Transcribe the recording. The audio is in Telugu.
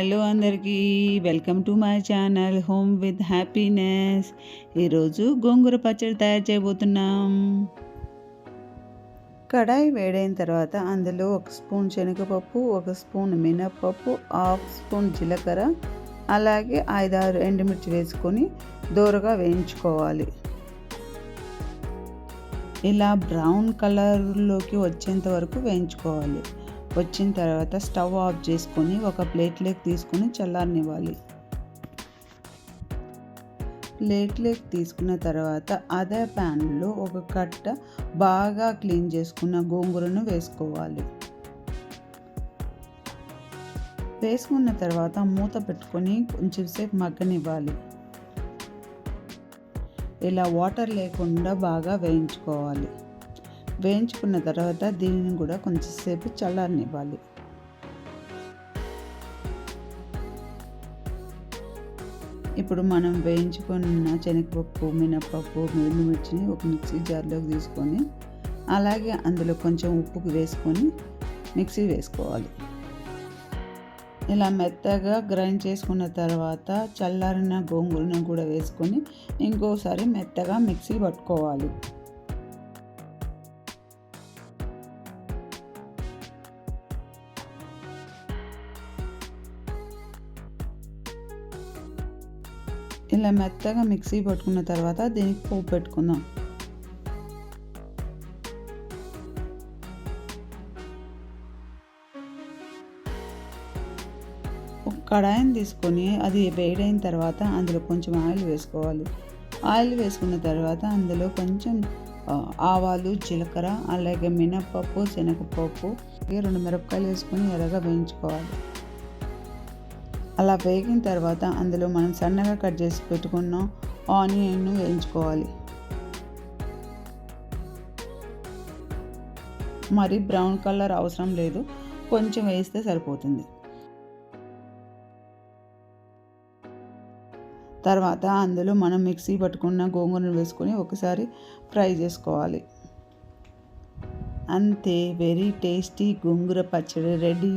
హలో అందరికీ, welcome to my channel home with happiness. ఈరోజు గోంగూర పచ్చడి తయారు చేయబోతున్నాం. కడాయి వేడైన తర్వాత అందులో 1 స్పూన్ శనగపప్పు, 1 స్పూన్ మినప్పప్పు, 1/2 స్పూన్ జీలకర్ర, అలాగే 5-6 ఎండుమిర్చి వేసుకొని దోరగా వేయించుకోవాలి. ఇలా బ్రౌన్ కలర్లోకి వచ్చేంత వరకు వేయించుకోవాలి. వచ్చిన తర్వాత స్టవ్ ఆఫ్ చేసుకొని ఒక ప్లేట్లోకి తీసుకొని చల్లారనివ్వాలి. ప్లేట్లోకి తీసుకున్న తర్వాత అదే ప్యాన్లో ఒక కట్ట బాగా క్లీన్ చేసుకున్న గోంగూరను వేసుకోవాలి. వేసుకున్న తర్వాత మూత పెట్టుకొని కొంచెం సేపు మగ్గనివ్వాలి. ఇలా వాటర్ లేకుండా బాగా వేయించుకోవాలి. వేయించుకున్న తర్వాత దీనిని కూడా కొంచెంసేపు చల్లారనివ్వాలి. ఇప్పుడు మనం వేయించుకున్న శనగపప్పు, మినప్పప్పు, ఎండుమిర్చిని ఒక మిక్సీ జార్లోకి తీసుకొని అలాగే అందులో కొంచెం ఉప్పు వేసుకొని మిక్సీ వేసుకోవాలి. ఇలా మెత్తగా గ్రైండ్ చేసుకున్న తర్వాత చల్లారిన గోంగూరను కూడా వేసుకొని ఇంకోసారి మెత్తగా మిక్సీ పట్టుకోవాలి. ఇలా మెత్తగా మిక్సీ పట్టుకున్న తర్వాత దీనికి పోపు పెట్టుకుందాం. ఒక కడాయిని తీసుకొని అది వేడైన తర్వాత అందులో కొంచెం ఆయిల్ వేసుకోవాలి. ఆయిల్ వేసుకున్న తర్వాత అందులో కొంచెం ఆవాలు, జీలకర్ర, అలాగే మినప్పప్పు, శనగపప్పు, 2 మిరపకాయలు వేసుకొని ఎర్రగా వేయించుకోవాలి. అలా వేగిన తర్వాత అందులో మనం సన్నగా కట్ చేసి పెట్టుకున్న ఆనియన్ను వేయించుకోవాలి. మరి బ్రౌన్ కలర్ అవసరం లేదు, కొంచెం వేస్తే సరిపోతుంది. తర్వాత అందులో మనం మిక్సీ పట్టుకున్న గోంగూరను వేసుకొని ఒకసారి ఫ్రై చేసుకోవాలి. అంతే, వెరీ టేస్టీ గోంగూర పచ్చడి రెడీ.